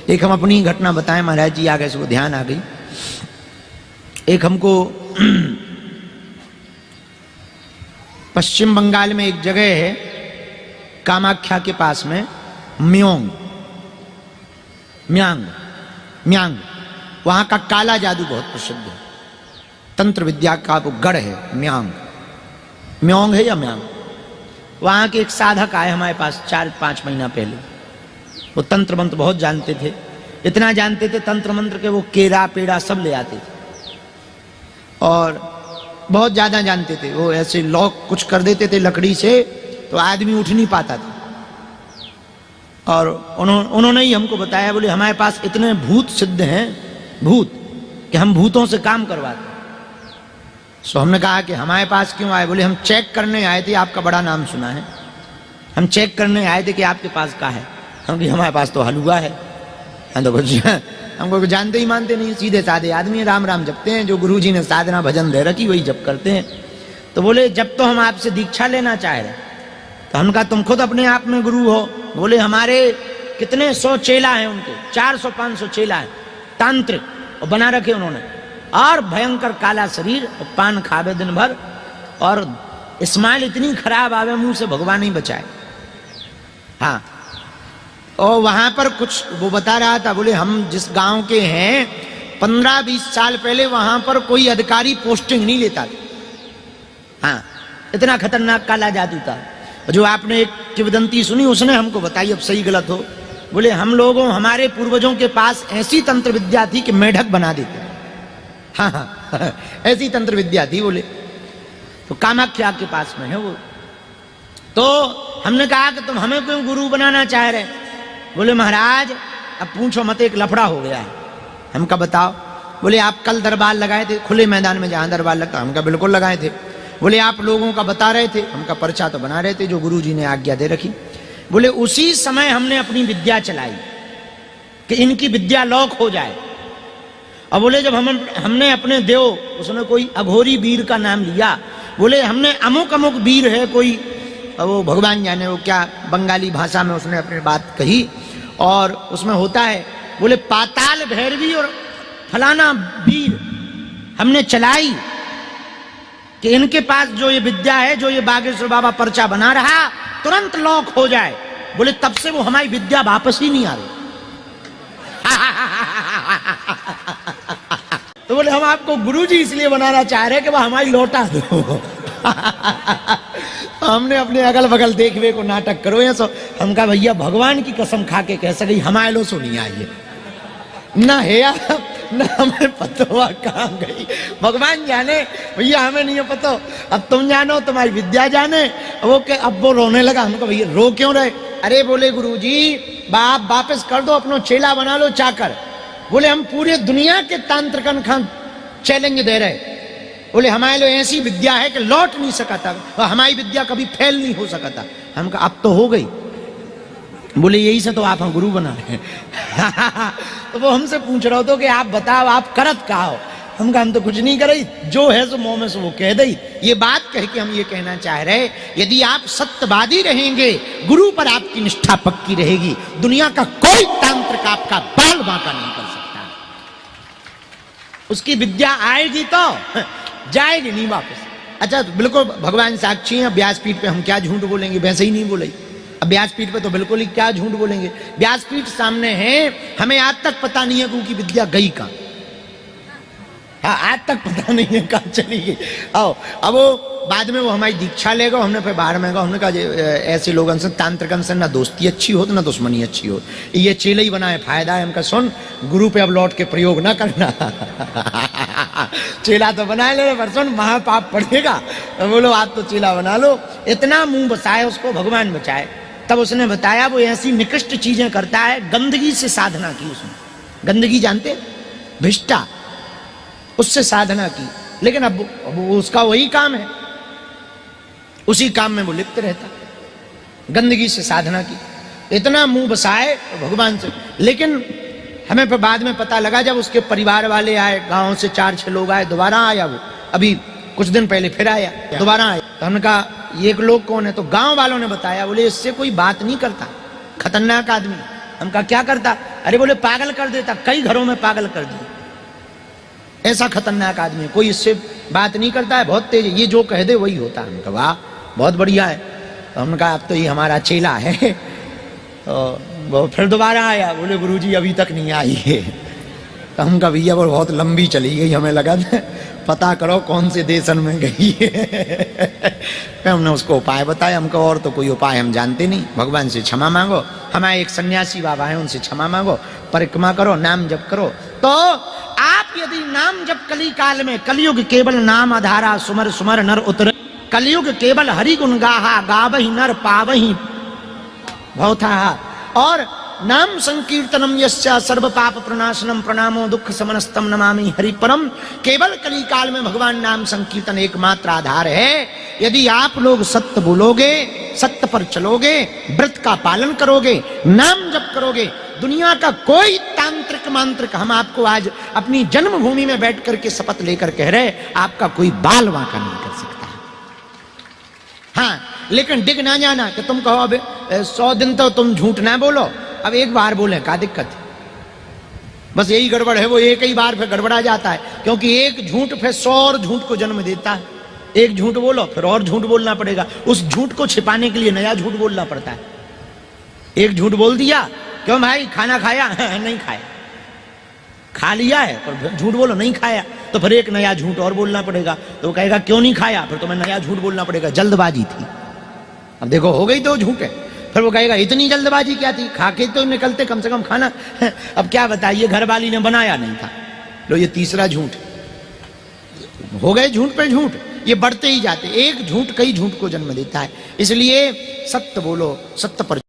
एक हम अपनी घटना बताएं, महाराज जी आगे से वो ध्यान आ गई। एक हमको पश्चिम बंगाल में एक जगह है कामाख्या के पास में, म्यांग, वहां का काला जादू बहुत प्रसिद्ध है, तंत्र विद्या का वो गढ़ है। म्योंग है या म्यांग। वहां के एक साधक आए हमारे पास 4-5 महीना पहले। वो तंत्र मंत्र बहुत जानते थे, इतना जानते थे तंत्र मंत्र के वो केरा पेड़ा सब ले आते थे और बहुत ज्यादा जानते थे। वो ऐसे लॉक कुछ कर देते थे लकड़ी से तो आदमी उठ नहीं पाता था। और उन्होंने ही हमको बताया, बोले हमारे पास इतने भूत सिद्ध हैं, भूत, कि हम भूतों से काम करवाते हैं। सो हमने कहा कि हमारे पास क्यों आए? बोले हम चेक करने आए थे, आपका बड़ा नाम सुना है, हम चेक करने आए थे कि आपके पास क्या है। हम कि हमारे पास तो हलवा है। हम तो कुछ हमको जानते ही मानते नहीं, सीधे साधे आदमी, राम राम जपते हैं, जो गुरु जी ने साधना भजन दे रखी वही जप करते हैं। तो बोले जब तो हम आपसे दीक्षा लेना चाह रहे, तो हमने कहा तुम खुद अपने आप में गुरु हो। बोले हमारे कितने 100 चेला हैं, उनके 400-500 चेला हैं, तांत्रिक, और बना रखे उन्होंने, और भयंकर काला शरीर, और पान खावे दिन भर, और स्माइल इतनी खराब आवे मुंह से, भगवान ही बचाए। हाँ, और वहां पर कुछ वो बता रहा था, बोले हम जिस गांव के हैं 15-20 साल पहले वहां पर कोई अधिकारी पोस्टिंग नहीं लेता था। हाँ, इतना खतरनाक काला जादू था। जो आपने एक किंवदंती सुनी, उसने हमको बताई, अब सही गलत हो। बोले हम लोगों, हमारे पूर्वजों के पास ऐसी तंत्र विद्या थी कि मेढक बना देते। हाँ हाँ ऐसी तंत्र विद्या थी। बोले तो कामाख्या के पास में है वो। तो हमने कहा कि तुम हमें क्यों गुरु बनाना चाह रहे? बोले महाराज अब पूछो मत, एक लफड़ा हो गया है। हम कहा बताओ। बोले आप कल दरबार लगाए थे खुले मैदान में जहां दरबार लगता। हम कहा बिल्कुल लगाए थे। बोले आप लोगों का बता रहे थे। हम कहा पर्चा तो बना रहे थे जो गुरु जी ने आज्ञा दे रखी। बोले उसी समय हमने अपनी विद्या चलाई कि इनकी विद्या लॉक हो जाए। और बोले जब हमने अपने देव, उसने कोई अघोरी वीर का नाम लिया। बोले हमने अमुक अमुक वीर है कोई, वो भगवान जाने वो क्या बंगाली भाषा में उसने अपनी बात कही, और उसमें होता है। बोले पाताल भैरवी और फलाना वीर हमने चलाई कि इनके पास जो ये विद्या है, जो ये बागेश्वर बाबा पर्चा बना रहा, तुरंत लॉक हो जाए। बोले तब से वो हमारी विद्या वापस ही नहीं आ रही। तो बोले हम आपको गुरुजी इसलिए बनाना चाह रहे हैं कि वह हमारी लौटा दो। हमने अपने अगल बगल देखवे को नाटक करो या सो। हम कहा भैया भगवान की कसम खा के कह सके हमारे लो सो नहीं आई है, ना है ना हमें पता हुआ कहाँ गई, भगवान जाने, भैया हमें नहीं पता। अब तुम जानो, तुम्हारी विद्या जाने। वो के अब वो रोने लगा। हमको भैया रो क्यों रहे? अरे बोले गुरुजी बाप वापस कर दो, अपनो चेला बना लो चाकर। बोले हम पूरे दुनिया के तांत्रिकन खान चैलेंज दे रहे। बोले हमारे लिए ऐसी विद्या है कि लौट नहीं सका था, हमारी विद्या कभी फेल नहीं हो सका था। हम कहा अब तो हो गई। बोले यही से तो आप हम गुरु बना रहे हैं। तो वो हमसे पूछ रहा हो कि आप बताओ आप करत का हो? हम कहा हम तो कुछ नहीं कर रही, जो है सो मुंह में से वो कह दई। ये बात कह के हम ये कहना चाह रहे, यदि आप सत्यवादी रहेंगे, गुरु पर आपकी निष्ठा पक्की रहेगी, दुनिया का कोई तांत्रिक आपका बाल बांका नहीं कर सकता। उसकी विद्या आएगी तो जाएगी नहीं वापस। अच्छा तो बिल्कुल भगवान साक्षी हैं। व्यासपीठ पे हम क्या झूठ बोलेंगे, वैसे ही नहीं बोले। अब व्यासपीठ पे तो बिल्कुल ही क्या झूठ बोलेंगे। व्यासपीठ सामने है, हमें आज तक पता नहीं है कि उनकी विद्या गई कहां। हाँ आज तक पता नहीं है कहां चली गई। आओ अब वो बाद में वो हमारी दीक्षा ले गए। हमने फिर बाहर में गए, हमने कहा ऐसे लोगों से तांत्रिकन से ना दोस्ती अच्छी हो ना दुश्मनी अच्छी हो, ये चेले ही बनाए फायदा है। हमका सुन गुरु पे अब लौट के प्रयोग ना करना। चेला तो बना ले पर सुन महापाप पड़ेगा। बोलो आप तो चेला बना लो। इतना मुंह बसाए उसको, भगवान बचाए। तब उसने बताया वो ऐसी निकृष्ट चीजें करता है। गंदगी से साधना की उसने, गंदगी जानते, भिष्टा, उससे साधना की। लेकिन अब उसका वही काम है, उसी काम में वो लिप्त रहता, गंदगी से साधना की। इतना मुंह बसाए भगवान से। लेकिन हमें फिर बाद में पता लगा जब उसके परिवार वाले आए, गांव से 4-6 लोग आए, दोबारा आया वो, अभी कुछ दिन पहले फिर आया, दोबारा आया। तो हमने कहा ये एक लोग कौन है? तो गांव वालों ने बताया, बोले इससे कोई बात नहीं करता, खतरनाक आदमी। हम कहा क्या करता? अरे बोले पागल कर देता, कई घरों में पागल कर दिया। ऐसा खतरनाक आदमी है, कोई इससे बात नहीं करता है, बहुत तेज, ये जो कह दे वही होता है। हमने कहा वाह बहुत बढ़िया है। तो हमने कहा अब तो ये हमारा चेला है। तो वो फिर दोबारा आया, बोले गुरुजी अभी तक नहीं आई है। तो हम कहा भैया वो बहुत लंबी चली गई, हमें लगा पता करो कौन से देशन में गई है। हमने उसको उपाय बताया, हमको और तो कोई उपाय हम जानते नहीं, भगवान से क्षमा मांगो। हमारे एक सन्यासी बाबा है, उनसे क्षमा मांगो, परिक्रमा करो, नाम जप करो। तो आप यदि नाम जप कली काल में, कलयुग केवल नाम आधारा, सुमर सुमर नर उतर, कलयुग केवल हरि गुण गाहा, गावहि नर पावहि भवथा। और नाम संकीर्तनम यस्या सर्व पाप प्रणाशनम, प्रणामो दुख समनस्तम नमामि हरि परम। केवल कली काल में भगवान नाम संकीर्तन एकमात्र आधार है। यदि आप लोग सत्य बोलोगे, सत्य पर चलोगे, व्रत का पालन करोगे, नाम जप करोगे, दुनिया का कोई तांत्रिक मांत्रिक, हम आपको आज अपनी जन्मभूमि में बैठ करके शपथ लेकर कह रहे, आपका कोई बाल वांका नहीं कर सकता। हाँ, लेकिन डिग ना जाना कि तुम कहो अब 100 दिन तो तुम झूठ ना बोलो, अब एक बार बोले क्या दिक्कत है? बस यही गड़बड़ है, वो एक ही बार फिर गड़बड़ा जाता है, क्योंकि एक झूठ फिर 100 और झूठ को जन्म देता है। एक झूठ बोलो फिर और झूठ बोलना पड़ेगा, उस झूठ को छिपाने के लिए नया झूठ बोलना पड़ता है। एक झूठ बोल दिया, क्यों भाई खाना खाया? नहीं खाया। खा लिया है पर झूठ बोलो नहीं खाया, तो फिर एक नया झूठ और बोलना पड़ेगा। तो वो कहेगा क्यों नहीं खाया, फिर तुम्हें नया झूठ बोलना पड़ेगा, जल्दबाजी थी। अब देखो हो गई तो झूठ है। फिर वो कहेगा इतनी जल्दबाजी क्या थी, खा के तो निकलते कम से कम खाना। अब क्या बताइए, घर वाली ने बनाया नहीं था। लो ये तीसरा झूठ हो गए, झूठ पे झूठ ये बढ़ते ही जाते, एक झूठ कई झूठ को जन्म देता है। इसलिए सत्य बोलो, सत्य पर